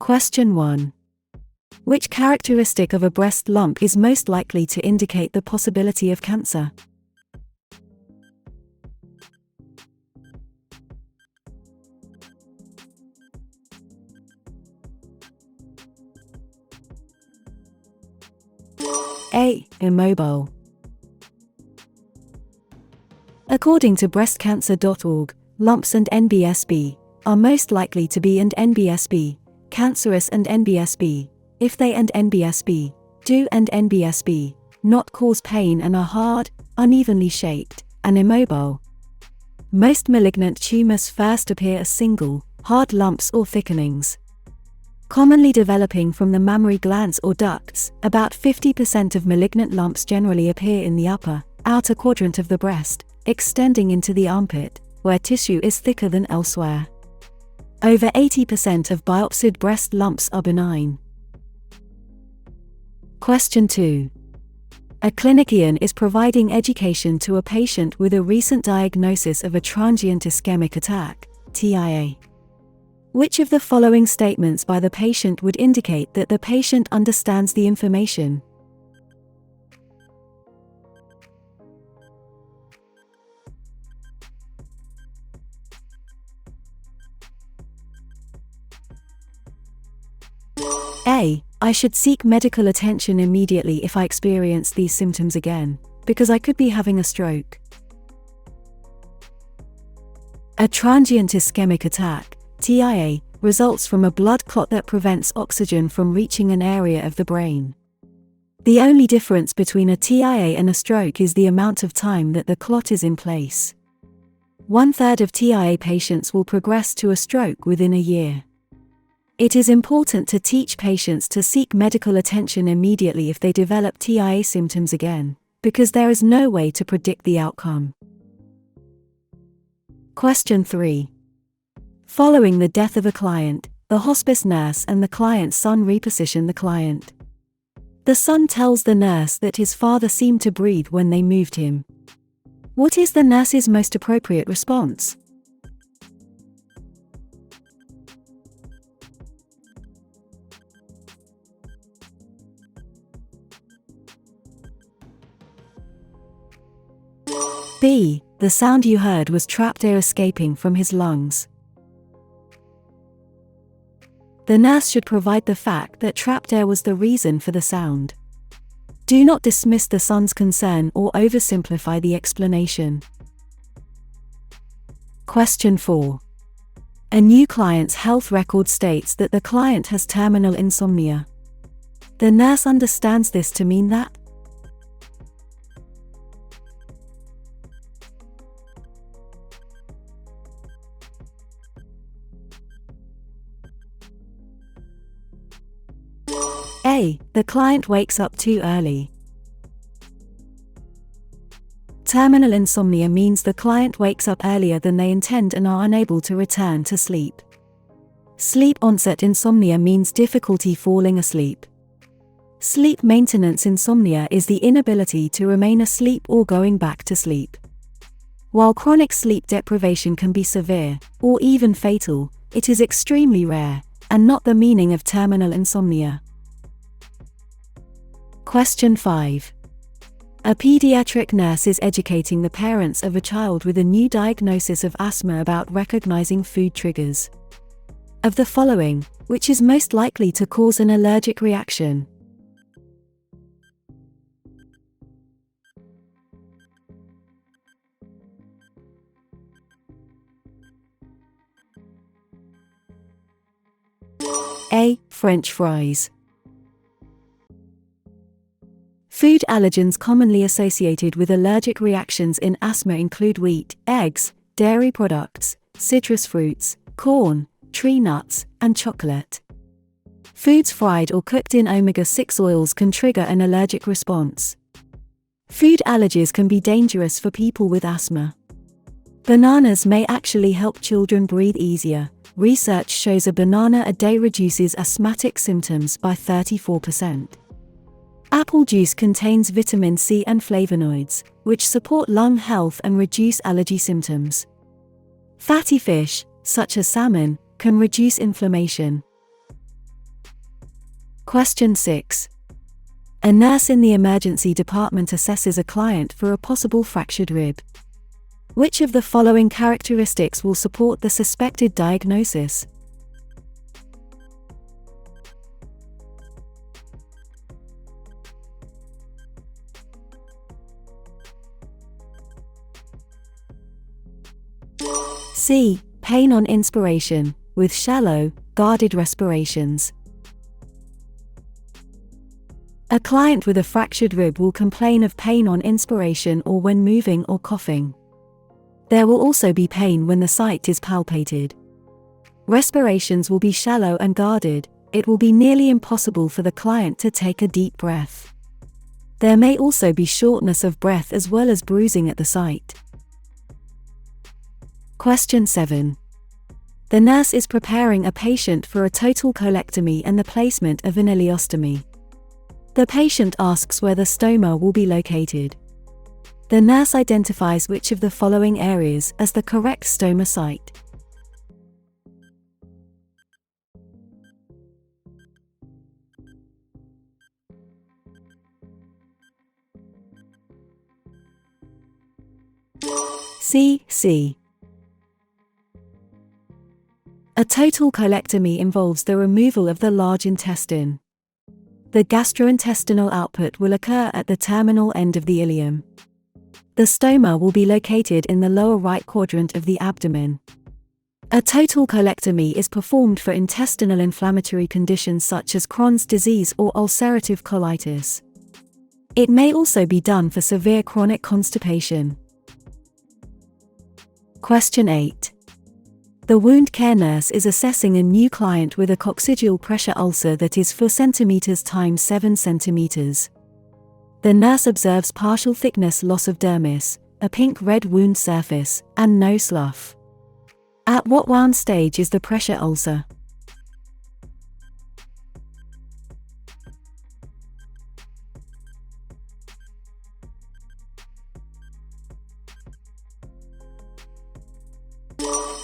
Question 1. Which characteristic of a breast lump is most likely to indicate the possibility of cancer? A. Immobile. According to breastcancer.org, lumps and NBSB are most likely to be and NBSB, cancerous and NBSB, if they and NBSB do and NBSB not cause pain and are hard, unevenly shaped, and immobile. Most malignant tumors first appear as single, hard lumps or thickenings. Commonly developing from the mammary glands or ducts, about 50% of malignant lumps generally appear in the upper, outer quadrant of the breast, extending into the armpit, where tissue is thicker than elsewhere. Over 80% of biopsied breast lumps are benign. Question 2. A clinician is providing education to a patient with a recent diagnosis of a transient ischemic attack, TIA. Which of the following statements by the patient would indicate that the patient understands the information? A. I should seek medical attention immediately if I experience these symptoms again, because I could be having a stroke. A transient ischemic attack, TIA, results from a blood clot that prevents oxygen from reaching an area of the brain. The only difference between a TIA and a stroke is the amount of time that the clot is in place. 1/3 of TIA patients will progress to a stroke within a year. It is important to teach patients to seek medical attention immediately if they develop TIA symptoms again, because there is no way to predict the outcome. Question 3. Following the death of a client, the hospice nurse and the client's son reposition the client. The son tells the nurse that his father seemed to breathe when they moved him. What is the nurse's most appropriate response? B. The sound you heard was trapped air escaping from his lungs. The nurse should provide the fact that trapped air was the reason for the sound. Do not dismiss the son's concern or oversimplify the explanation. Question 4. A new client's health record states that the client has terminal insomnia. The nurse understands this to mean that A. The client wakes up too early. Terminal insomnia means the client wakes up earlier than they intend and are unable to return to sleep. Sleep onset insomnia means difficulty falling asleep. Sleep maintenance insomnia is the inability to remain asleep or going back to sleep. While chronic sleep deprivation can be severe, or even fatal, it is extremely rare, and not the meaning of terminal insomnia. Question 5. A pediatric nurse is educating the parents of a child with a new diagnosis of asthma about recognizing food triggers. Of the following, which is most likely to cause an allergic reaction? A. French fries. Food allergens commonly associated with allergic reactions in asthma include wheat, eggs, dairy products, citrus fruits, corn, tree nuts, and chocolate. Foods fried or cooked in omega-6 oils can trigger an allergic response. Food allergies can be dangerous for people with asthma. Bananas may actually help children breathe easier. Research shows a banana a day reduces asthmatic symptoms by 34%. Apple juice contains vitamin C and flavonoids, which support lung health and reduce allergy symptoms. Fatty fish, such as salmon, can reduce inflammation. Question 6. A nurse in the emergency department assesses a client for a possible fractured rib. Which of the following characteristics will support the suspected diagnosis? C. Pain on inspiration, with shallow, guarded respirations. A client with a fractured rib will complain of pain on inspiration or when moving or coughing. There will also be pain when the site is palpated. Respirations will be shallow and guarded. It will be nearly impossible for the client to take a deep breath. There may also be shortness of breath as well as bruising at the site. Question 7. The nurse is preparing a patient for a total colectomy and the placement of an ileostomy. The patient asks where the stoma will be located. The nurse identifies which of the following areas as the correct stoma site. C. A total colectomy involves the removal of the large intestine. The gastrointestinal output will occur at the terminal end of the ileum. The stoma will be located in the lower right quadrant of the abdomen. A total colectomy is performed for intestinal inflammatory conditions such as Crohn's disease or ulcerative colitis. It may also be done for severe chronic constipation. Question 8. The wound care nurse is assessing a new client with a coccygeal pressure ulcer that is 4 cm x 7 cm. The nurse observes partial thickness loss of dermis, a pink-red wound surface, and no slough. At what wound stage is the pressure ulcer?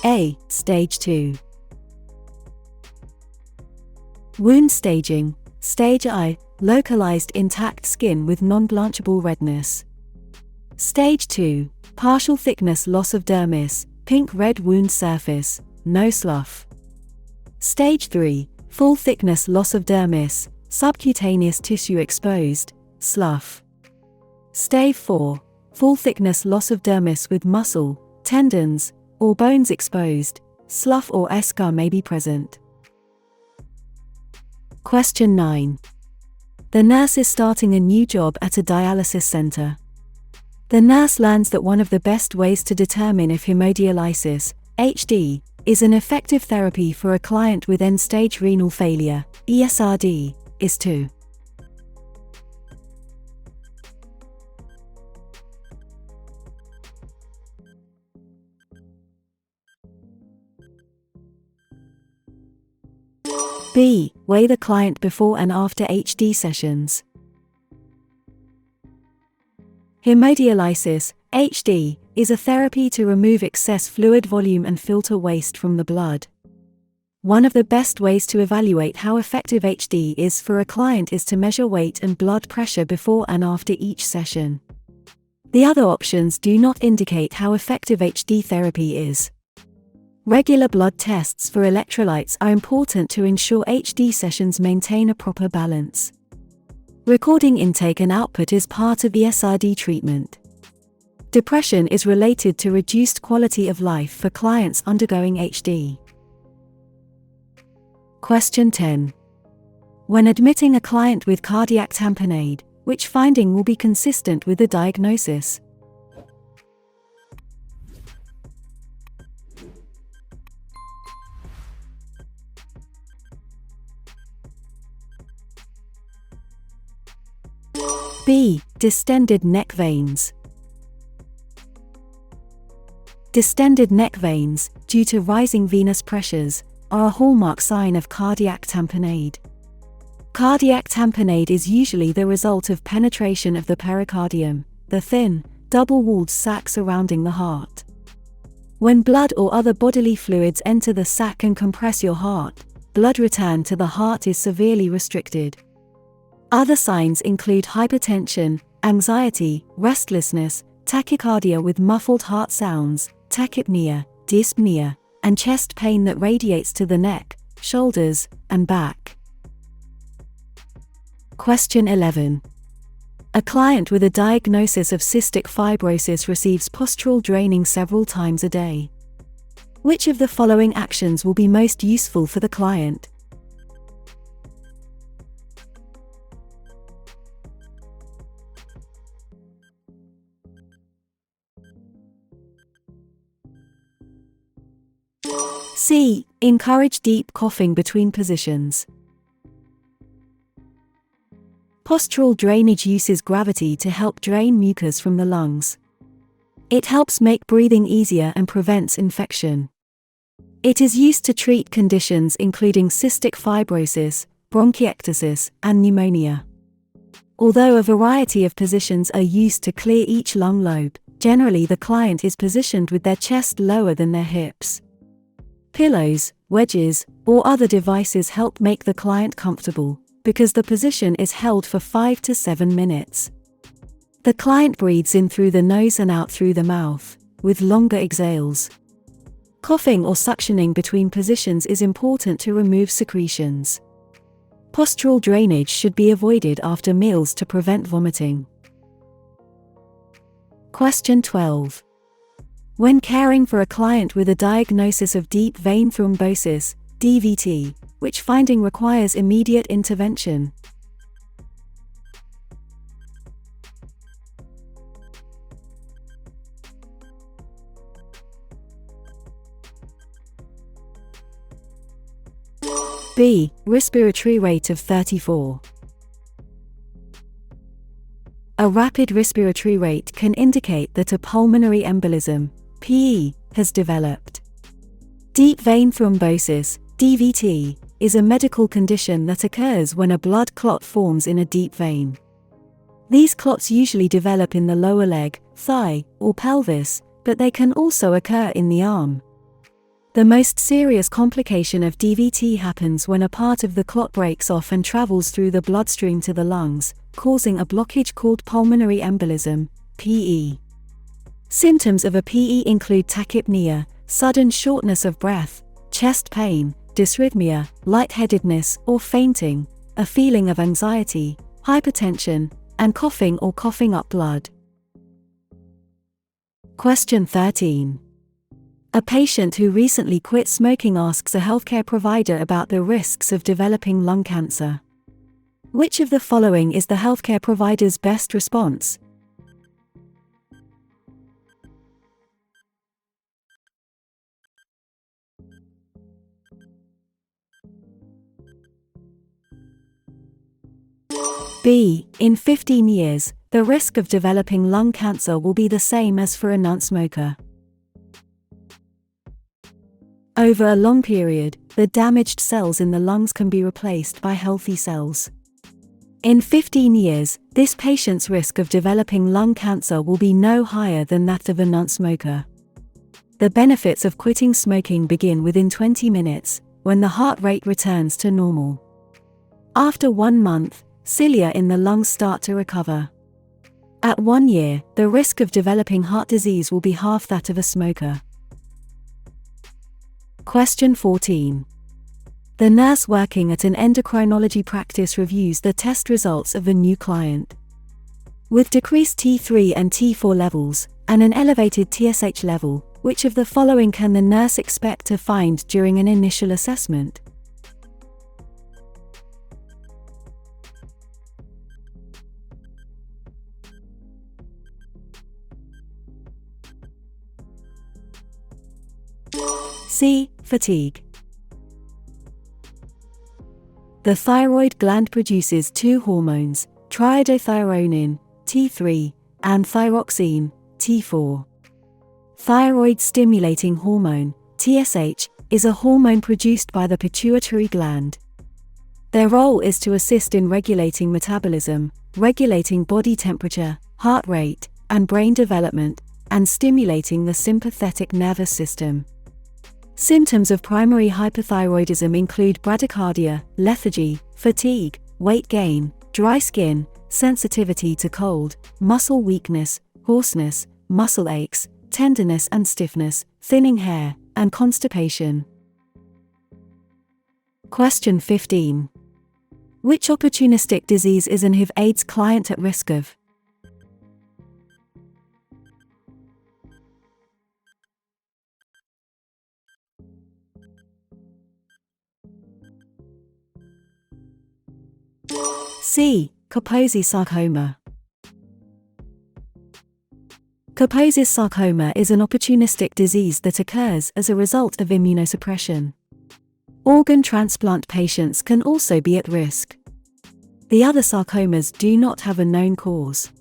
A. Stage 2. Wound staging. Stage I. Localized intact skin with non-blanchable redness. Stage 2. Partial thickness loss of dermis, pink-red wound surface, no slough. Stage 3. Full thickness loss of dermis, subcutaneous tissue exposed, slough. Stage 4. Full thickness loss of dermis with muscle, tendons, or bones exposed, slough or eschar may be present. Question 9. The nurse is starting a new job at a dialysis center. The nurse learns that one of the best ways to determine if hemodialysis, HD, is an effective therapy for a client with end-stage renal failure, ESRD, is to B. Weigh the client before and after HD sessions. Hemodialysis, HD, is a therapy to remove excess fluid volume and filter waste from the blood. One of the best ways to evaluate how effective HD is for a client is to measure weight and blood pressure before and after each session. The other options do not indicate how effective HD therapy is. Regular blood tests for electrolytes are important to ensure HD sessions maintain a proper balance. Recording intake and output is part of ESRD treatment. Depression is related to reduced quality of life for clients undergoing HD. Question 10. When admitting a client with cardiac tamponade, which finding will be consistent with the diagnosis? B. Distended neck veins. Distended neck veins, due to rising venous pressures, are a hallmark sign of cardiac tamponade. Cardiac tamponade is usually the result of penetration of the pericardium, the thin, double-walled sac surrounding the heart. When blood or other bodily fluids enter the sac and compress your heart, blood return to the heart is severely restricted. Other signs include hypertension, anxiety, restlessness, tachycardia with muffled heart sounds, tachypnea, dyspnea, and chest pain that radiates to the neck, shoulders, and back. Question 11. A client with a diagnosis of cystic fibrosis receives postural draining several times a day. Which of the following actions will be most useful for the client? C. Encourage deep coughing between positions. Postural drainage uses gravity to help drain mucus from the lungs. It helps make breathing easier and prevents infection. It is used to treat conditions including cystic fibrosis, bronchiectasis, and pneumonia. Although a variety of positions are used to clear each lung lobe, generally the client is positioned with their chest lower than their hips. Pillows, wedges, or other devices help make the client comfortable, because the position is held for 5 to 7 minutes. The client breathes in through the nose and out through the mouth, with longer exhales. Coughing or suctioning between positions is important to remove secretions. Postural drainage should be avoided after meals to prevent vomiting. Question 12. When caring for a client with a diagnosis of deep vein thrombosis, DVT, which finding requires immediate intervention? B. Respiratory rate of 34. A rapid respiratory rate can indicate that a pulmonary embolism, PE, has developed. Deep vein thrombosis, DVT, is a medical condition that occurs when a blood clot forms in a deep vein. These clots usually develop in the lower leg, thigh, or pelvis, but they can also occur in the arm. The most serious complication of DVT happens when a part of the clot breaks off and travels through the bloodstream to the lungs, causing a blockage called pulmonary embolism, PE. Symptoms of a PE include tachypnea, sudden shortness of breath, chest pain, dysrhythmia, lightheadedness or fainting, a feeling of anxiety, hypertension, and coughing or coughing up blood. Question 13. A patient who recently quit smoking asks a healthcare provider about the risks of developing lung cancer. Which of the following is the healthcare provider's best response? B. In 15 years, the risk of developing lung cancer will be the same as for a non-smoker. Over a long period, the damaged cells in the lungs can be replaced by healthy cells. In 15 years, this patient's risk of developing lung cancer will be no higher than that of a non-smoker. The benefits of quitting smoking begin within 20 minutes, when the heart rate returns to normal. After 1 month, cilia in the lungs start to recover. At 1 year, the risk of developing heart disease will be half that of a smoker. Question 14. The nurse working at an endocrinology practice reviews the test results of a new client. With decreased T3 and T4 levels, and an elevated TSH level, which of the following can the nurse expect to find during an initial assessment? C. Fatigue. The thyroid gland produces 2 hormones, triiodothyronine, T3, and thyroxine, T4. Thyroid-stimulating hormone, TSH, is a hormone produced by the pituitary gland. Their role is to assist in regulating metabolism, regulating body temperature, heart rate, and brain development, and stimulating the sympathetic nervous system. Symptoms of primary hypothyroidism include bradycardia, lethargy, fatigue, weight gain, dry skin, sensitivity to cold, muscle weakness, hoarseness, muscle aches, tenderness and stiffness, thinning hair, and constipation. Question 15. Which opportunistic disease is an HIV/AIDS client at risk of? C. Kaposi's sarcoma. Kaposi's sarcoma is an opportunistic disease that occurs as a result of immunosuppression. Organ transplant patients can also be at risk. The other sarcomas do not have a known cause.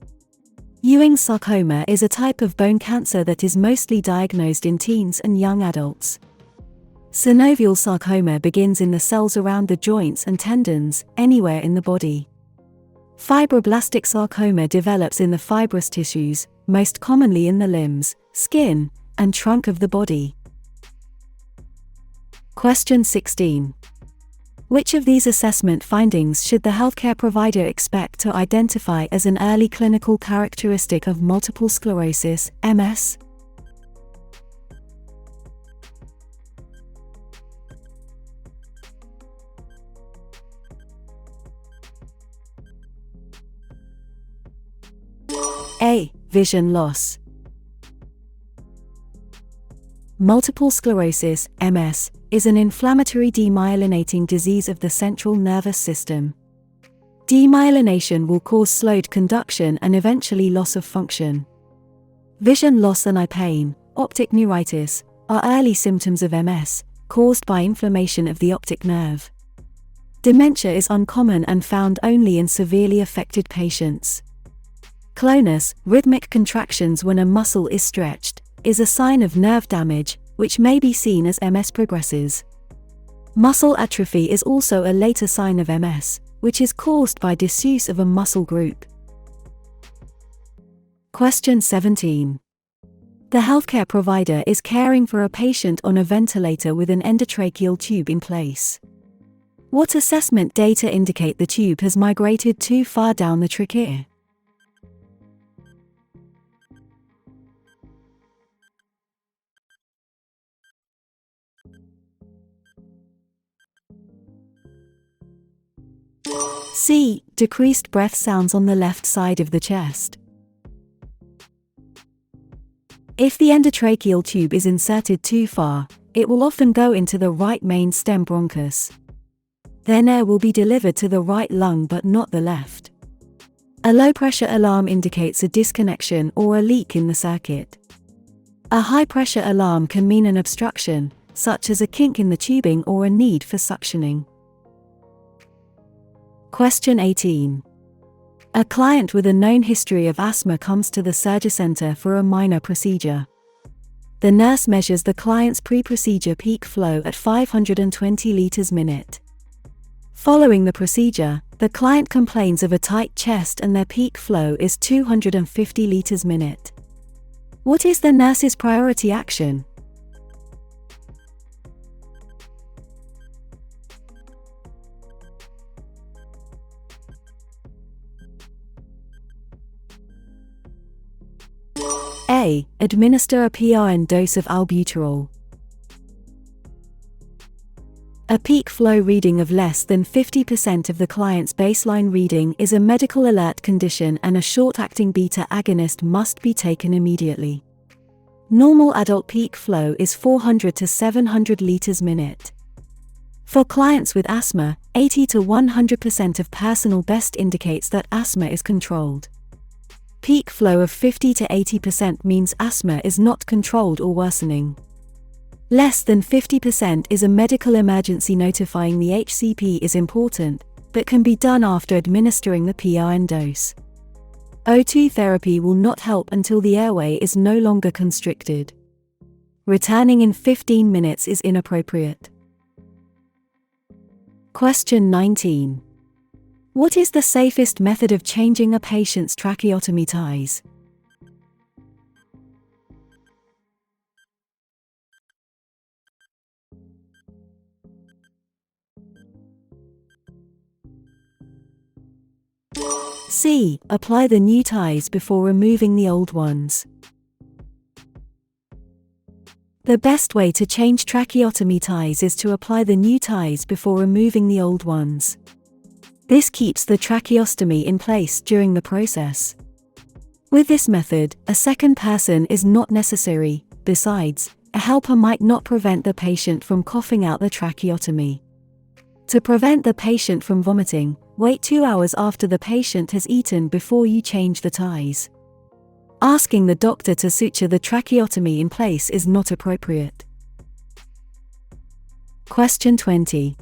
Ewing's sarcoma is a type of bone cancer that is mostly diagnosed in teens and young adults. Synovial sarcoma begins in the cells around the joints and tendons, anywhere in the body. Fibroblastic sarcoma develops in the fibrous tissues, most commonly in the limbs, skin, and trunk of the body. Question 16. Which of these assessment findings should the healthcare provider expect to identify as an early clinical characteristic of multiple sclerosis, MS? A. Vision loss. Multiple sclerosis, MS, is an inflammatory demyelinating disease of the central nervous system. Demyelination will cause slowed conduction and eventually loss of function. Vision loss and eye pain, optic neuritis, are early symptoms of MS, caused by inflammation of the optic nerve. Dementia is uncommon and found only in severely affected patients. Clonus, rhythmic contractions when a muscle is stretched, is a sign of nerve damage, which may be seen as MS progresses. Muscle atrophy is also a later sign of MS, which is caused by disuse of a muscle group. Question 17. The healthcare provider is caring for a patient on a ventilator with an endotracheal tube in place. What assessment data indicate the tube has migrated too far down the trachea? C. Decreased breath sounds on the left side of the chest. If the endotracheal tube is inserted too far, it will often go into the right main stem bronchus. Then air will be delivered to the right lung but not the left. A low-pressure alarm indicates a disconnection or a leak in the circuit. A high-pressure alarm can mean an obstruction, such as a kink in the tubing or a need for suctioning. Question 18. A client with a known history of asthma comes to the surgery center for a minor procedure. The nurse measures the client's pre-procedure peak flow at 520 liters minute. Following the procedure, the client complains of a tight chest and their peak flow is 250 liters minute. What is the nurse's priority action? A. Administer a PRN dose of albuterol. A peak flow reading of less than 50% of the client's baseline reading is a medical alert condition and a short-acting beta agonist must be taken immediately. Normal adult peak flow is 400 to 700 liters minute. For clients with asthma, 80 to 100% of personal best indicates that asthma is controlled. Peak flow of 50 to 80% means asthma is not controlled or worsening. Less than 50% is a medical emergency. Notifying the HCP is important, but can be done after administering the PRN dose. O2 therapy will not help until the airway is no longer constricted. Returning in 15 minutes is inappropriate. Question 19. What is the safest method of changing a patient's tracheotomy ties? C. Apply the new ties before removing the old ones. The best way to change tracheotomy ties is to apply the new ties before removing the old ones. This keeps the tracheostomy in place during the process. With this method, a second person is not necessary. Besides, a helper might not prevent the patient from coughing out the tracheotomy. To prevent the patient from vomiting, wait 2 hours after the patient has eaten before you change the ties. Asking the doctor to suture the tracheotomy in place is not appropriate. Question 20.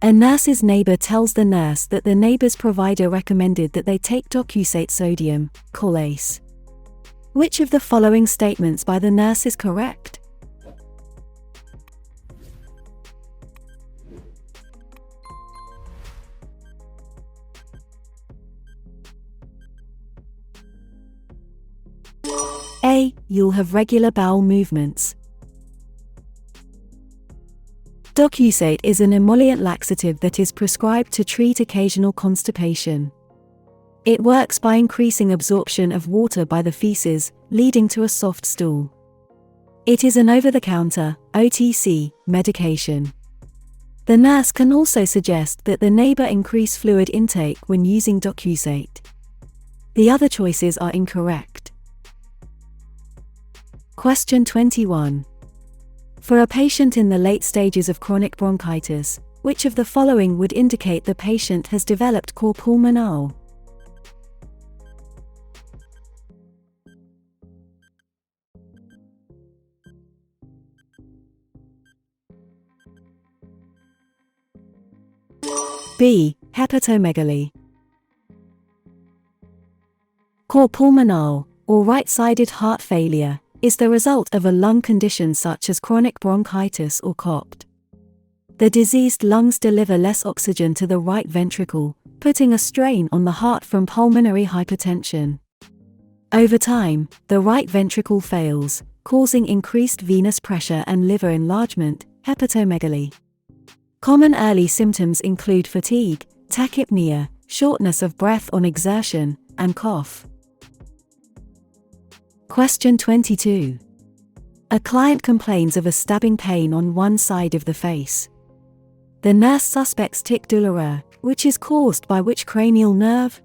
A nurse's neighbor tells the nurse that the neighbor's provider recommended that they take docusate sodium, cholase. Which of the following statements by the nurse is correct? A. You'll have regular bowel movements. Docusate is an emollient laxative that is prescribed to treat occasional constipation. It works by increasing absorption of water by the feces, leading to a soft stool. It is an over-the-counter, OTC, medication. The nurse can also suggest that the neighbor increase fluid intake when using docusate. The other choices are incorrect. Question 21. For a patient in the late stages of chronic bronchitis, which of the following would indicate the patient has developed cor pulmonale? B. Hepatomegaly. Cor pulmonale, or right-sided heart failure, is the result of a lung condition such as chronic bronchitis or COPD. The diseased lungs deliver less oxygen to the right ventricle, putting a strain on the heart from pulmonary hypertension. Over time, the right ventricle fails, causing increased venous pressure and liver enlargement, hepatomegaly. Common early symptoms include fatigue, tachypnea, shortness of breath on exertion, and cough. Question 22. A client complains of a stabbing pain on one side of the face. The nurse suspects tic douloureux, which is caused by which cranial nerve?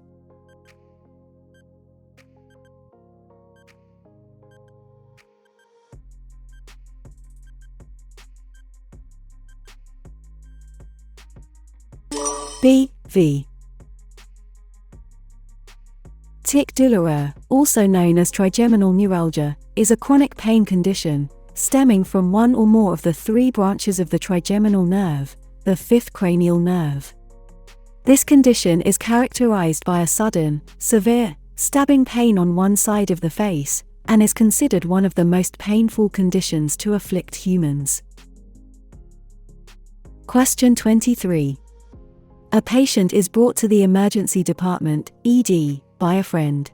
B. V. Tic douloureux, also known as trigeminal neuralgia, is a chronic pain condition, stemming from one or more of the 3 branches of the trigeminal nerve, the 5th cranial nerve. This condition is characterized by a sudden, severe, stabbing pain on one side of the face, and is considered one of the most painful conditions to afflict humans. Question 23. A patient is brought to the emergency department, ED, by a friend.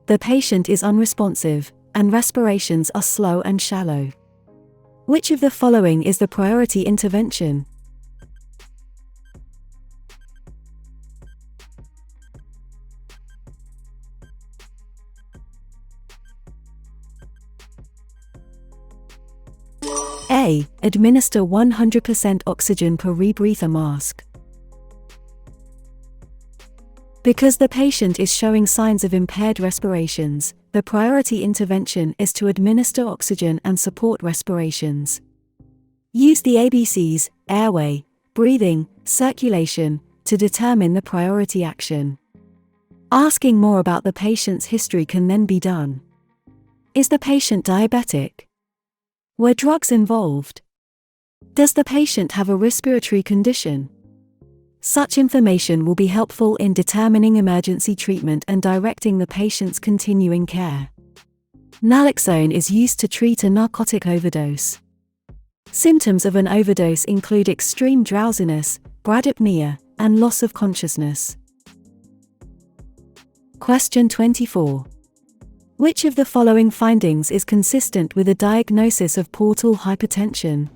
The patient is unresponsive, and respirations are slow and shallow. Which of the following is the priority intervention? A. Administer 100% oxygen per rebreather mask. Because the patient is showing signs of impaired respirations, the priority intervention is to administer oxygen and support respirations. Use the ABCs, airway, breathing, circulation, to determine the priority action. Asking more about the patient's history can then be done. Is the patient diabetic? Were drugs involved? Does the patient have a respiratory condition? Such information will be helpful in determining emergency treatment and directing the patient's continuing care. Naloxone is used to treat a narcotic overdose. Symptoms of an overdose include extreme drowsiness, bradypnea, and loss of consciousness. Question 24. Which of the following findings is consistent with a diagnosis of portal hypertension?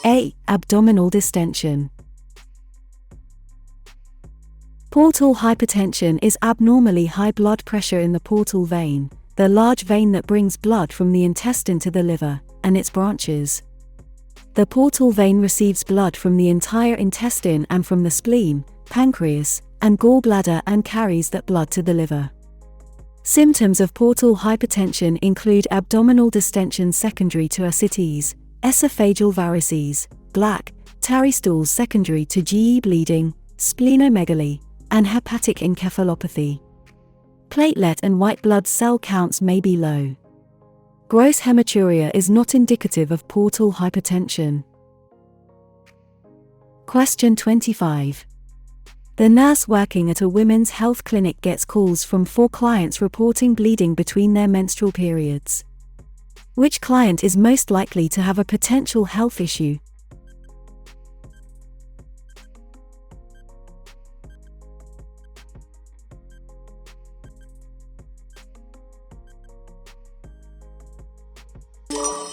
A. Abdominal distension. Portal hypertension is abnormally high blood pressure in the portal vein, the large vein that brings blood from the intestine to the liver, and its branches. The portal vein receives blood from the entire intestine and from the spleen, pancreas, and gallbladder and carries that blood to the liver. Symptoms of portal hypertension include abdominal distension secondary to ascites, esophageal varices, black, tarry stools secondary to GE bleeding, splenomegaly, and hepatic encephalopathy. Platelet and white blood cell counts may be low. Gross hematuria is not indicative of portal hypertension. Question 25. The nurse working at a women's health clinic gets calls from 4 clients reporting bleeding between their menstrual periods. Which client is most likely to have a potential health issue?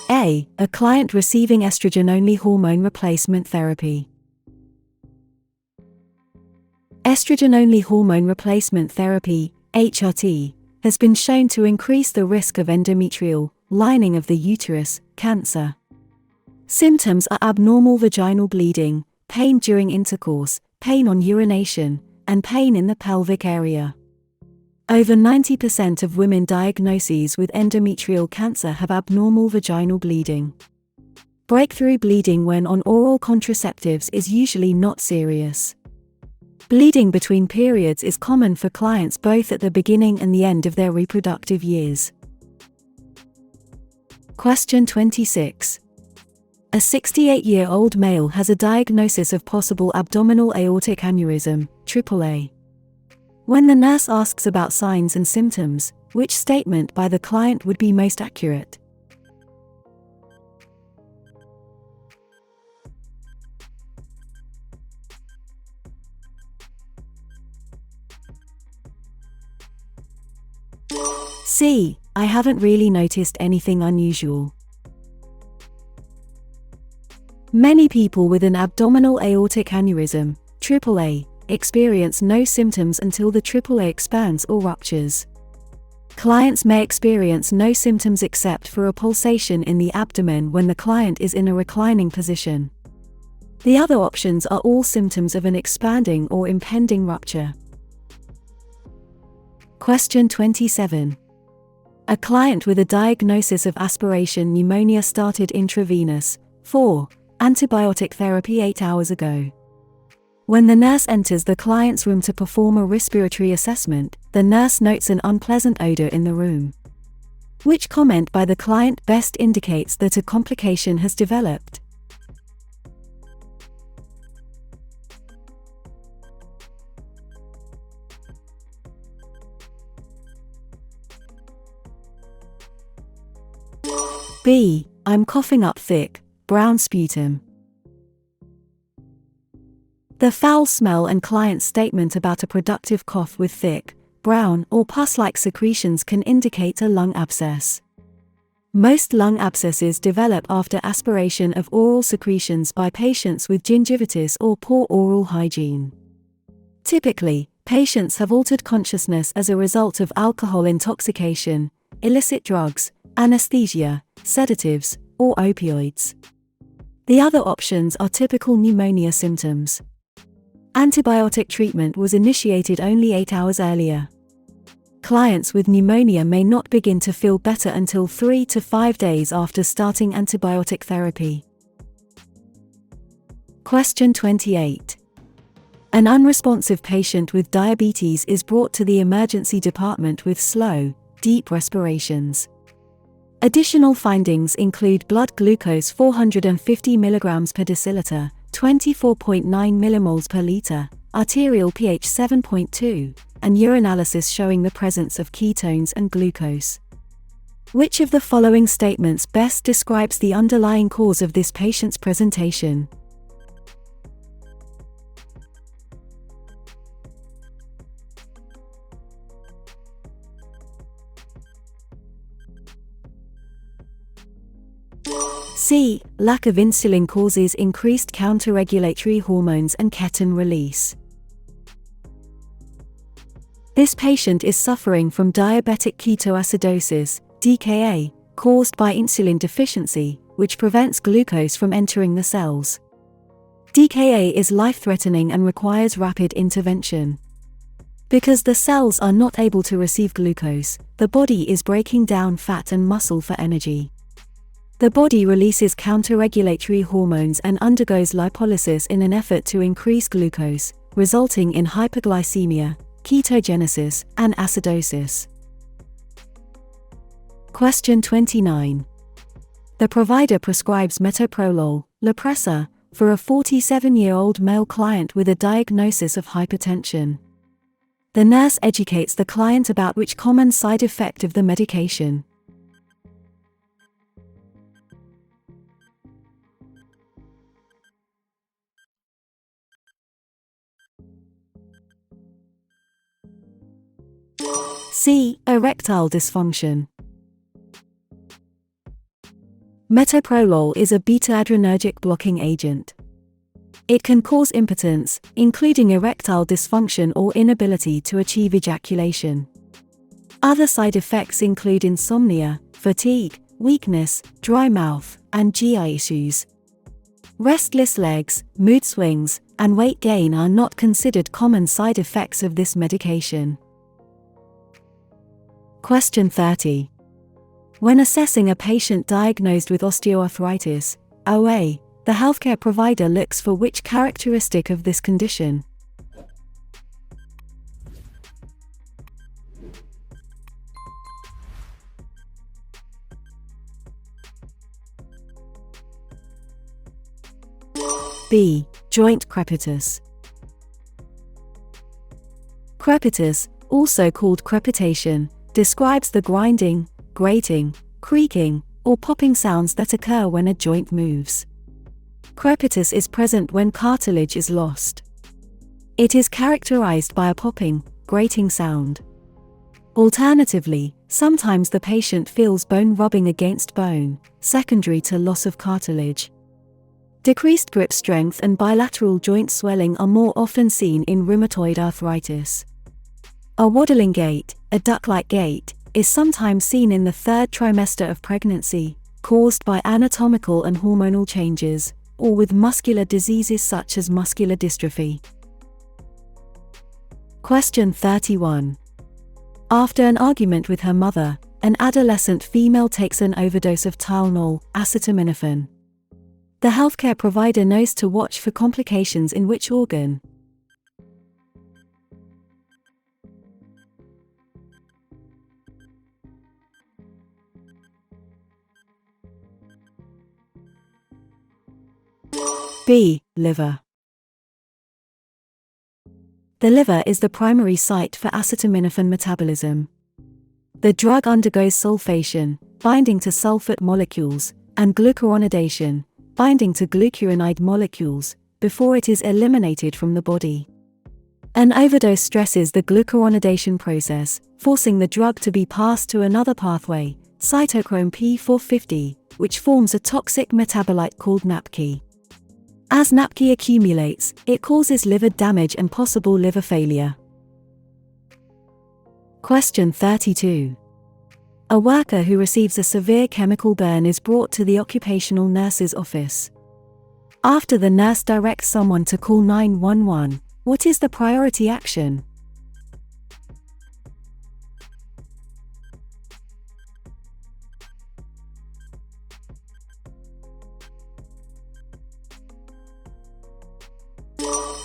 A. A client receiving estrogen-only hormone replacement therapy. Estrogen-only hormone replacement therapy, HRT, has been shown to increase the risk of endometrial, lining of the uterus, cancer. Symptoms are abnormal vaginal bleeding, pain during intercourse, pain on urination, and pain in the pelvic area. Over 90% of women diagnoses with endometrial cancer have abnormal vaginal bleeding. Breakthrough bleeding when on oral contraceptives is usually not serious. Bleeding between periods is common for clients both at the beginning and the end of their reproductive years. Question 26. A 68-year-old male has a diagnosis of possible abdominal aortic aneurysm, AAA. When the nurse asks about signs and symptoms, which statement by the client would be most accurate? C. I haven't really noticed anything unusual. Many people with an abdominal aortic aneurysm, AAA, experience no symptoms until the AAA expands or ruptures. Clients may experience no symptoms except for a pulsation in the abdomen when the client is in a reclining position. The other options are all symptoms of an expanding or impending rupture. Question 27. A client with a diagnosis of aspiration pneumonia started intravenous, 4, antibiotic therapy 8 hours ago. When the nurse enters the client's room to perform a respiratory assessment, the nurse notes an unpleasant odor in the room. Which comment by the client best indicates that a complication has developed? B. I'm coughing up thick, brown sputum. The foul smell and client's statement about a productive cough with thick, brown or pus-like secretions can indicate a lung abscess. Most lung abscesses develop after aspiration of oral secretions by patients with gingivitis or poor oral hygiene. Typically, patients have altered consciousness as a result of alcohol intoxication, illicit drugs, anesthesia, sedatives, or opioids. The other options are typical pneumonia symptoms. Antibiotic treatment was initiated only 8 hours earlier. Clients with pneumonia may not begin to feel better until 3 to 5 days after starting antibiotic therapy. Question 28. An unresponsive patient with diabetes is brought to the emergency department with slow, deep respirations. Additional findings include blood glucose 450 mg per deciliter, 24.9 millimoles per liter, arterial pH 7.2, and urinalysis showing the presence of ketones and glucose. Which of the following statements best describes the underlying cause of this patient's presentation? C. Lack of insulin causes increased counter-regulatory hormones and ketones release. This patient is suffering from diabetic ketoacidosis, DKA, caused by insulin deficiency, which prevents glucose from entering the cells. DKA is life-threatening and requires rapid intervention. Because the cells are not able to receive glucose, the body is breaking down fat and muscle for energy. The body releases counter-regulatory hormones and undergoes lipolysis in an effort to increase glucose, resulting in hyperglycemia, ketogenesis, and acidosis. Question 29. The provider prescribes metoprolol, Lopressa, for a 47-year-old male client with a diagnosis of hypertension. The nurse educates the client about which common side effect of the medication. C. Erectile dysfunction. Metoprolol is a beta-adrenergic blocking agent. It can cause impotence, including erectile dysfunction or inability to achieve ejaculation. Other side effects include insomnia, fatigue, weakness, dry mouth, and GI issues. Restless legs, mood swings, and weight gain are not considered common side effects of this medication. Question 30. When assessing a patient diagnosed with osteoarthritis, OA, the healthcare provider looks for which characteristic of this condition? B. Joint crepitus. Crepitus, also called crepitation, describes the grinding, grating, creaking, or popping sounds that occur when a joint moves. Crepitus is present when cartilage is lost. It is characterized by a popping, grating sound. Alternatively, sometimes the patient feels bone rubbing against bone, secondary to loss of cartilage. Decreased grip strength and bilateral joint swelling are more often seen in rheumatoid arthritis. A waddling gait, a duck-like gait, is sometimes seen in the third trimester of pregnancy, caused by anatomical and hormonal changes, or with muscular diseases such as muscular dystrophy. Question 31. After an argument with her mother, an adolescent female takes an overdose of Tylenol, acetaminophen. The healthcare provider knows to watch for complications in which organ? B. Liver. The liver is the primary site for acetaminophen metabolism. The drug undergoes sulfation, binding to sulfate molecules, and glucuronidation, binding to glucuronide molecules, before it is eliminated from the body. An overdose stresses the glucuronidation process, forcing the drug to be passed to another pathway, cytochrome P450, which forms a toxic metabolite called NAPK. As NAPK accumulates, it causes liver damage and possible liver failure. Question 32. A worker who receives a severe chemical burn is brought to the occupational nurse's office. After the nurse directs someone to call 911, what is the priority action?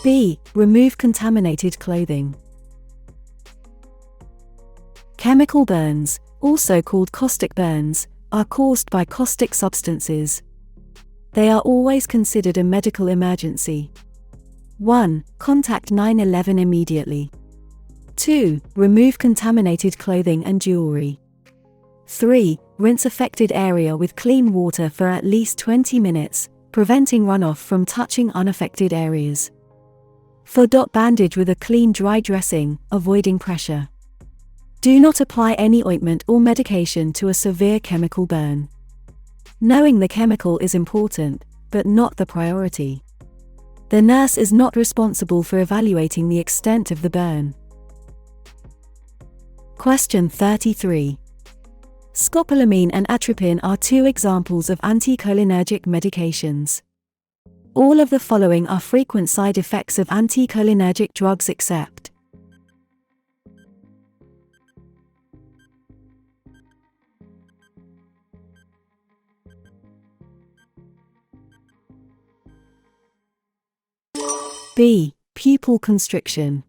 B. Remove contaminated clothing. Chemical burns, also called caustic burns, are caused by caustic substances. They are always considered a medical emergency. 1. Contact 911 immediately. 2. Remove contaminated clothing and jewelry. 3. Rinse affected area with clean water for at least 20 minutes, preventing runoff from touching unaffected areas. 4. Bandage with a clean dry dressing, avoiding pressure. Do not apply any ointment or medication to a severe chemical burn. Knowing the chemical is important, but not the priority. The nurse is not responsible for evaluating the extent of the burn. Question 33. Scopolamine and atropine are two examples of anticholinergic medications. All of the following are frequent side effects of anticholinergic drugs except B. Pupil constriction.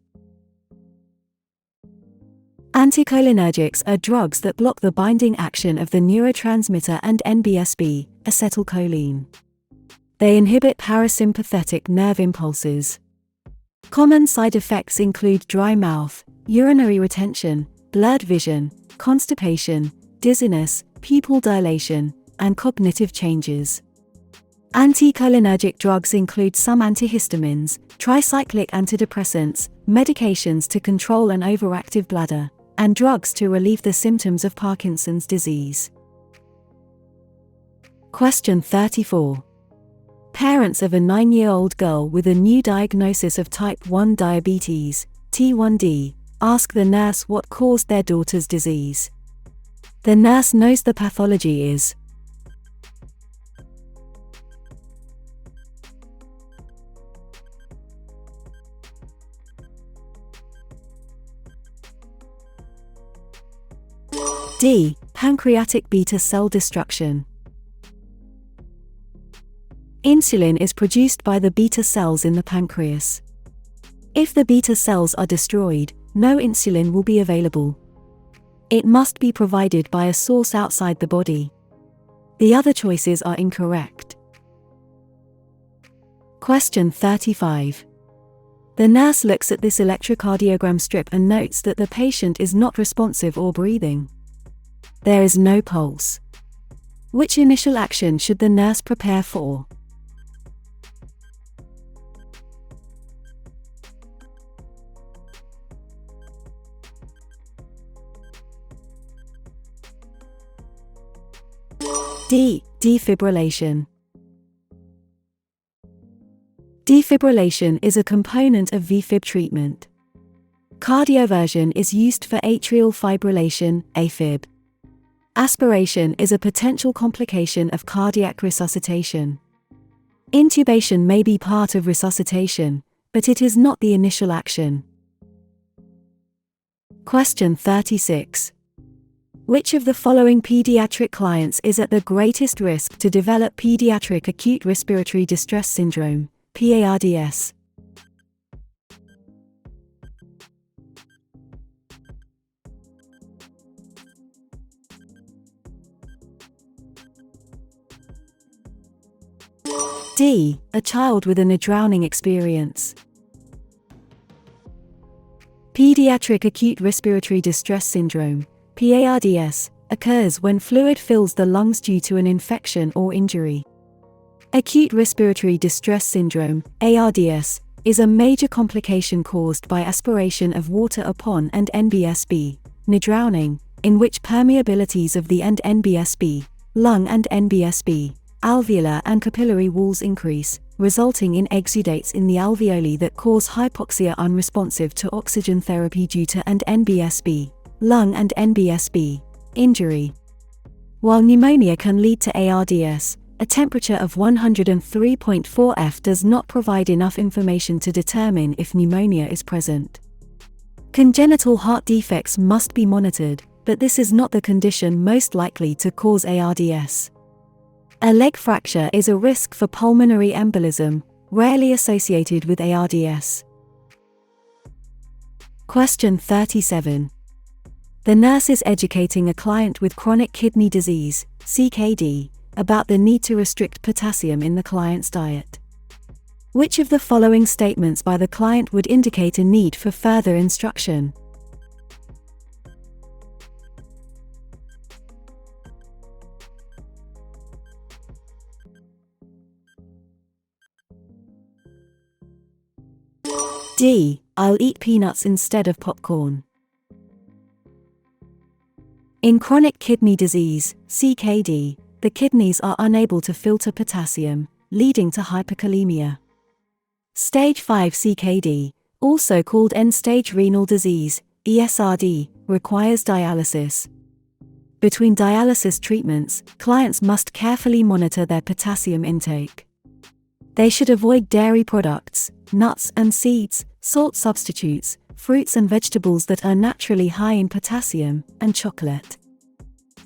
Anticholinergics are drugs that block the binding action of the neurotransmitter and NBSB, acetylcholine. They inhibit parasympathetic nerve impulses. Common side effects include dry mouth, urinary retention, blurred vision, constipation, dizziness, pupil dilation, and cognitive changes. Anticholinergic drugs include some antihistamines, tricyclic antidepressants, medications to control an overactive bladder, and drugs to relieve the symptoms of Parkinson's disease. Question 34. Parents of a 9-year-old girl with a new diagnosis of type 1 diabetes, T1D, ask the nurse what caused their daughter's disease. The nurse knows the pathology is D. Pancreatic beta cell destruction. Insulin is produced by the beta cells in the pancreas. If the beta cells are destroyed, no insulin will be available. It must be provided by a source outside the body. The other choices are incorrect. Question 35. The nurse looks at this electrocardiogram strip and notes that the patient is not responsive or breathing. There is no pulse. Which initial action should the nurse prepare for? D. Defibrillation. Defibrillation is a component of VFib treatment. Cardioversion is used for atrial fibrillation, AFib. Aspiration is a potential complication of cardiac resuscitation. Intubation may be part of resuscitation, but it is not the initial action. Question 36. Which of the following pediatric clients is at the greatest risk to develop pediatric acute respiratory distress syndrome, PARDS? D. A child with a drowning experience. Pediatric acute respiratory distress syndrome, PARDS, occurs when fluid fills the lungs due to an infection or injury. Acute respiratory distress syndrome, ARDS, is a major complication caused by aspiration of water upon and NBSB, drowning, in which permeabilities of the and NBSB, lung and NBSB, alveolar and capillary walls increase, resulting in exudates in the alveoli that cause hypoxia unresponsive to oxygen therapy due to and NBSB, lung and NBSB, injury. While pneumonia can lead to ARDS, a temperature of 103.4 F does not provide enough information to determine if pneumonia is present. Congenital heart defects must be monitored, but this is not the condition most likely to cause ARDS. A leg fracture is a risk for pulmonary embolism, rarely associated with ARDS. Question 37. The nurse is educating a client with chronic kidney disease, CKD, about the need to restrict potassium in the client's diet. Which of the following statements by the client would indicate a need for further instruction? D. I'll eat peanuts instead of popcorn. In chronic kidney disease, CKD, the kidneys are unable to filter potassium, leading to hyperkalemia. Stage 5 CKD, also called end-stage renal disease, ESRD, requires dialysis. Between dialysis treatments, clients must carefully monitor their potassium intake. They should avoid dairy products, nuts and seeds, salt substitutes, fruits and vegetables that are naturally high in potassium, and chocolate.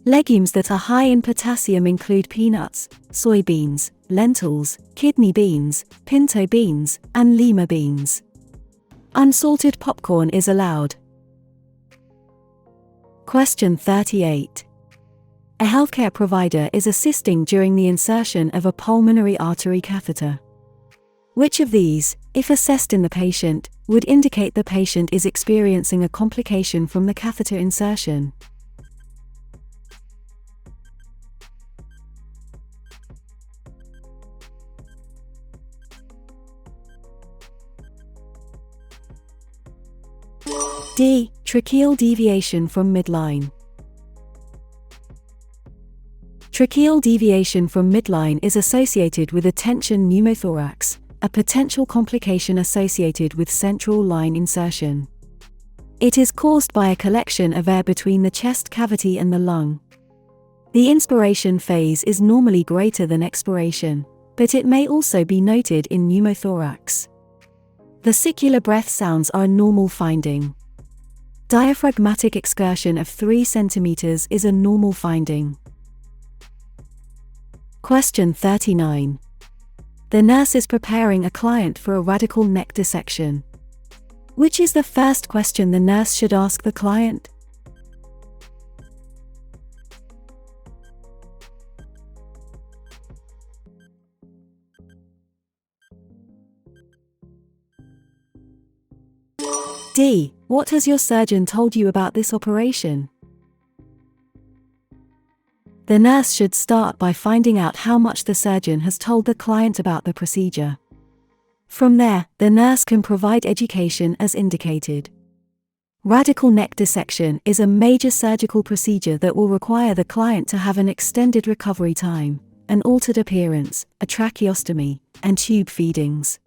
Legumes that are high in potassium include peanuts, soybeans, lentils, kidney beans, pinto beans, and lima beans. Unsalted popcorn is allowed. Question 38. A healthcare provider is assisting during the insertion of a pulmonary artery catheter. Which of these, if assessed in the patient, would indicate the patient is experiencing a complication from the catheter insertion? D. Tracheal deviation from midline. Tracheal deviation from midline is associated with a tension pneumothorax, a potential complication associated with central line insertion. It is caused by a collection of air between the chest cavity and the lung. The inspiration phase is normally greater than expiration, but it may also be noted in pneumothorax. Vesicular breath sounds are a normal finding. Diaphragmatic excursion of 3 cm is a normal finding. Question 39. The nurse is preparing a client for a radical neck dissection. Which is the first question the nurse should ask the client? D. What has your surgeon told you about this operation? The nurse should start by finding out how much the surgeon has told the client about the procedure. From there, the nurse can provide education as indicated. Radical neck dissection is a major surgical procedure that will require the client to have an extended recovery time, an altered appearance, a tracheostomy, and tube feedings.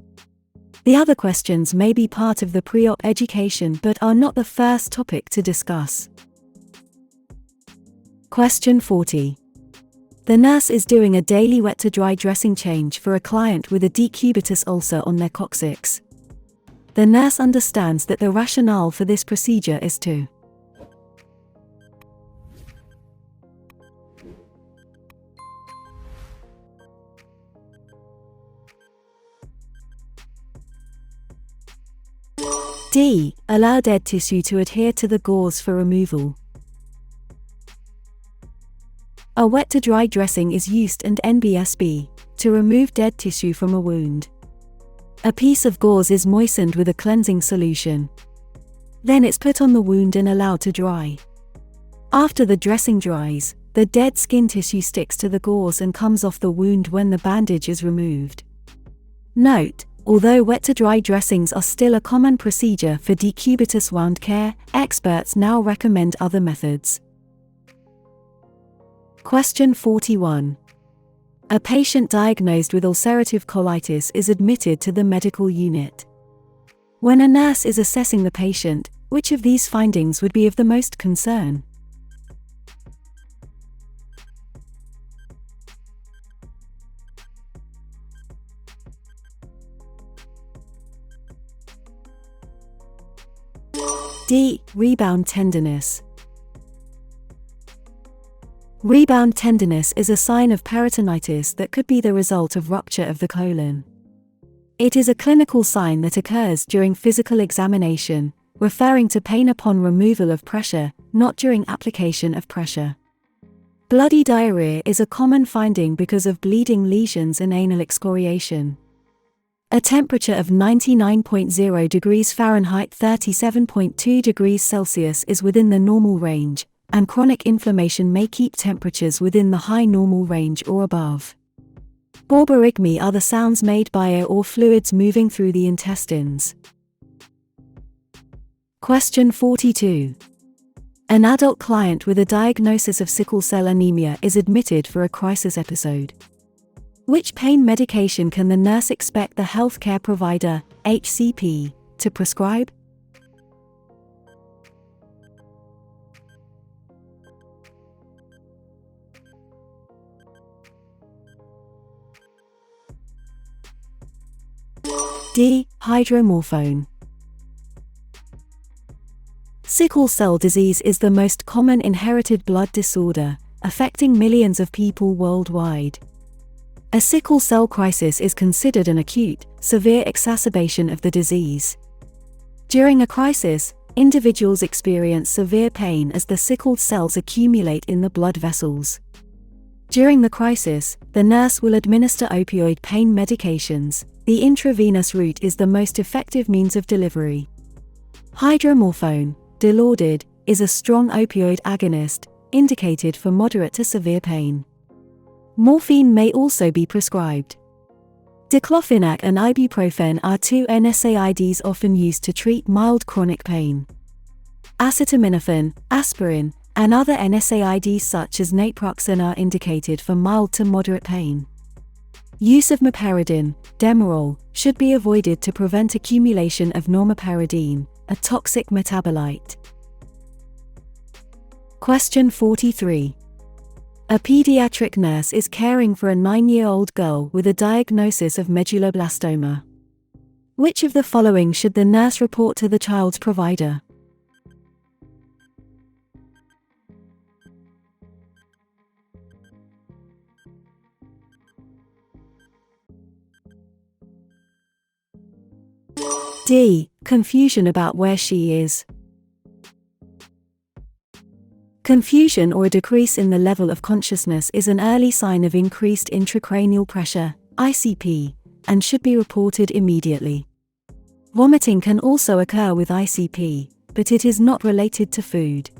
The other questions may be part of the pre-op education but are not the first topic to discuss. Question 40. The nurse is doing a daily wet-to-dry dressing change for a client with a decubitus ulcer on their coccyx. The nurse understands that the rationale for this procedure is to D. Allow dead tissue to adhere to the gauze for removal. A wet-to-dry dressing is used in NBSB to remove dead tissue from a wound. A piece of gauze is moistened with a cleansing solution. Then it's put on the wound and allowed to dry. After the dressing dries, the dead skin tissue sticks to the gauze and comes off the wound when the bandage is removed. Note: although wet-to-dry dressings are still a common procedure for decubitus wound care, experts now recommend other methods. Question 41. A patient diagnosed with ulcerative colitis is admitted to the medical unit. When a nurse is assessing the patient, which of these findings would be of the most concern? D. Rebound tenderness. Rebound tenderness is a sign of peritonitis that could be the result of rupture of the colon. It is a clinical sign that occurs during physical examination, referring to pain upon removal of pressure, not during application of pressure. Bloody diarrhea is a common finding because of bleeding lesions and anal excoriation. A temperature of 99.0 degrees Fahrenheit 37.2 degrees Celsius is within the normal range, and chronic inflammation may keep temperatures within the high normal range or above. Borborygmi are the sounds made by air or fluids moving through the intestines. Question 42. An adult client with a diagnosis of sickle cell anemia is admitted for a crisis episode. Which pain medication can the nurse expect the healthcare provider, HCP, to prescribe? D. Hydromorphone. Sickle cell disease is the most common inherited blood disorder, affecting millions of people worldwide. A sickle cell crisis is considered an acute, severe exacerbation of the disease. During a crisis, individuals experience severe pain as the sickled cells accumulate in the blood vessels. During the crisis, the nurse will administer opioid pain medications. The intravenous route is the most effective means of delivery. Hydromorphone, Dilaudid, is a strong opioid agonist, indicated for moderate to severe pain. Morphine may also be prescribed. Diclofenac and ibuprofen are two NSAIDs often used to treat mild chronic pain. Acetaminophen, aspirin, and other NSAIDs such as naproxen are indicated for mild to moderate pain. Use of meperidine, Demerol, should be avoided to prevent accumulation of normeperidine, a toxic metabolite. Question 43. A pediatric nurse is caring for a 9-year-old girl with a diagnosis of medulloblastoma. Which of the following should the nurse report to the child's provider? D. Confusion about where she is. Confusion or a decrease in the level of consciousness is an early sign of increased intracranial pressure, ICP, and should be reported immediately. Vomiting can also occur with ICP, but it is not related to food.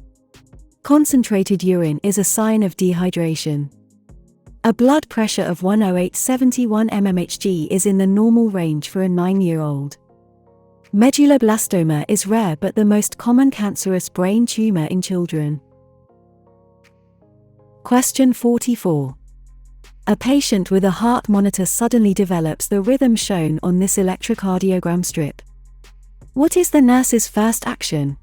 Concentrated urine is a sign of dehydration. A blood pressure of 108/71 mmHg is in the normal range for a 9-year-old. Medulloblastoma is rare but the most common cancerous brain tumor in children. Question 44. A patient with a heart monitor suddenly develops the rhythm shown on this electrocardiogram strip. What is the nurse's first action?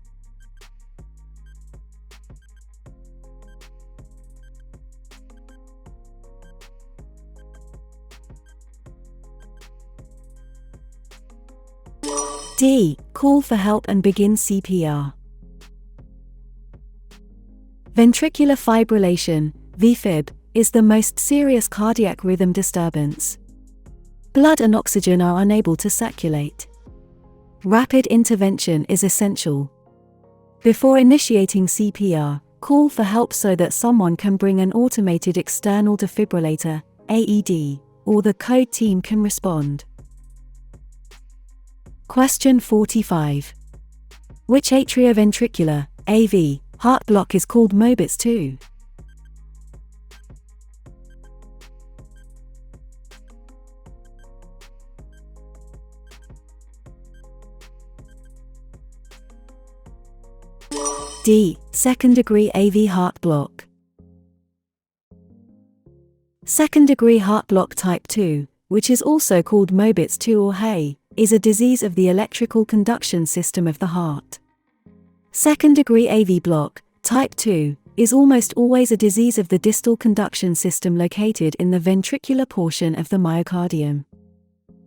D. Call for help and begin CPR. Ventricular fibrillation, VFib, is the most serious cardiac rhythm disturbance. Blood and oxygen are unable to circulate. Rapid intervention is essential. Before initiating CPR, call for help so that someone can bring an automated external defibrillator, AED, or the code team can respond. Question 45. Which atrioventricular, AV, heart block is called Mobitz 2? D. Second-degree AV heart block. Second-degree heart block type 2, which is also called Mobitz 2 or HAE, is a disease of the electrical conduction system of the heart. Second-degree AV block, type 2, is almost always a disease of the distal conduction system located in the ventricular portion of the myocardium.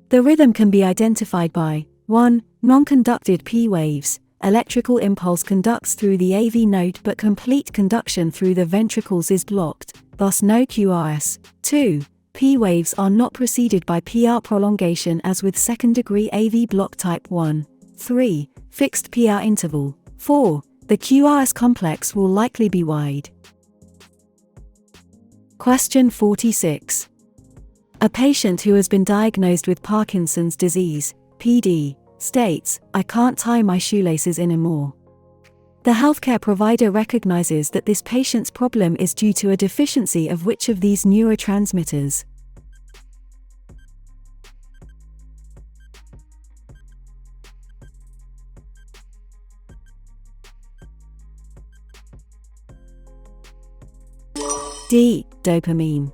The rhythm can be identified by 1. Non-conducted P waves. Electrical impulse conducts through the AV node but complete conduction through the ventricles is blocked, thus no QRS. 2. P waves are not preceded by PR prolongation as with second-degree AV block type 1. 3. Fixed PR interval. 4. The QRS complex will likely be wide. Question 46. A patient who has been diagnosed with Parkinson's disease, PD, states, "I can't tie my shoelaces anymore." The healthcare provider recognizes that this patient's problem is due to a deficiency of which of these neurotransmitters? D. Dopamine.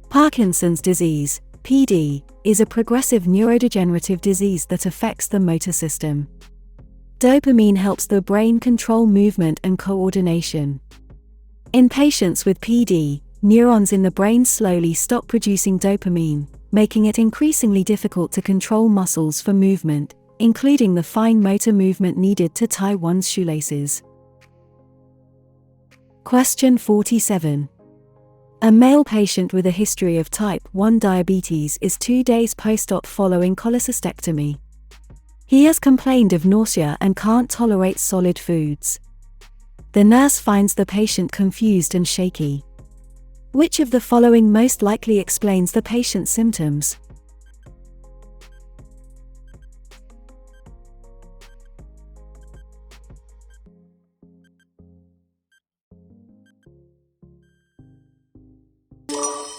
Parkinson's disease, PD, is a progressive neurodegenerative disease that affects the motor system. Dopamine helps the brain control movement and coordination. In patients with PD, neurons in the brain slowly stop producing dopamine, making it increasingly difficult to control muscles for movement, including the fine motor movement needed to tie one's shoelaces. Question 47. A male patient with a history of type 1 diabetes is 2 days post-op following cholecystectomy. He has complained of nausea and can't tolerate solid foods. The nurse finds the patient confused and shaky. Which of the following most likely explains the patient's symptoms?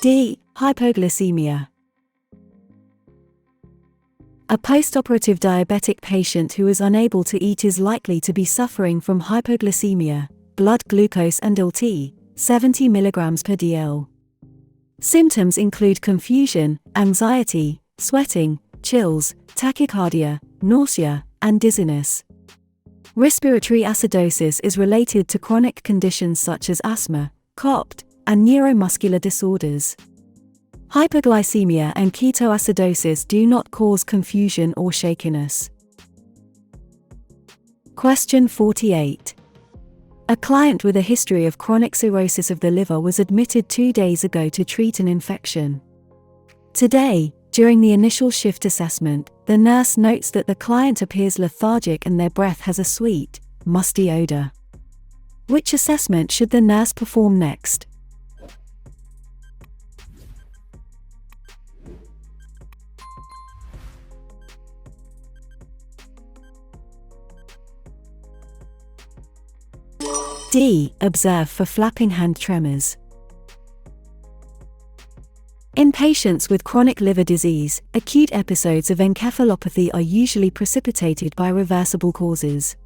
D. Hypoglycemia. A postoperative diabetic patient who is unable to eat is likely to be suffering from hypoglycemia, blood glucose and LT, 70 mg per dl. Symptoms include confusion, anxiety, sweating, chills, tachycardia, nausea, and dizziness. Respiratory acidosis is related to chronic conditions such as asthma, COPD, and neuromuscular disorders. Hyperglycemia and ketoacidosis do not cause confusion or shakiness. Question 48. A client with a history of chronic cirrhosis of the liver was admitted 2 days ago to treat an infection. Today, during the initial shift assessment, the nurse notes that the client appears lethargic and their breath has a sweet, musty odor. Which assessment should the nurse perform next? D. Observe for flapping hand tremors. In patients with chronic liver disease, acute episodes of encephalopathy are usually precipitated by reversible causes.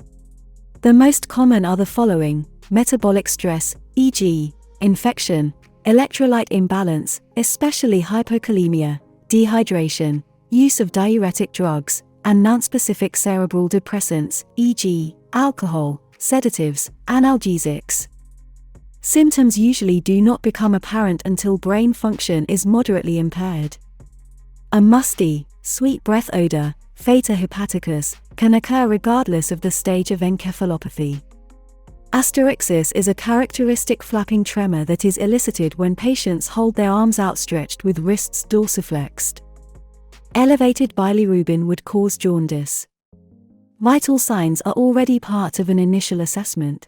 The most common are the following: metabolic stress, e.g., infection, electrolyte imbalance, especially hypokalemia, dehydration, use of diuretic drugs, and nonspecific cerebral depressants, e.g., alcohol, sedatives, analgesics. Symptoms usually do not become apparent until brain function is moderately impaired. A musty, sweet breath odor, theta hepaticus, can occur regardless of the stage of encephalopathy. Asterixis is a characteristic flapping tremor that is elicited when patients hold their arms outstretched with wrists dorsiflexed. Elevated bilirubin would cause jaundice. Vital signs are already part of an initial assessment.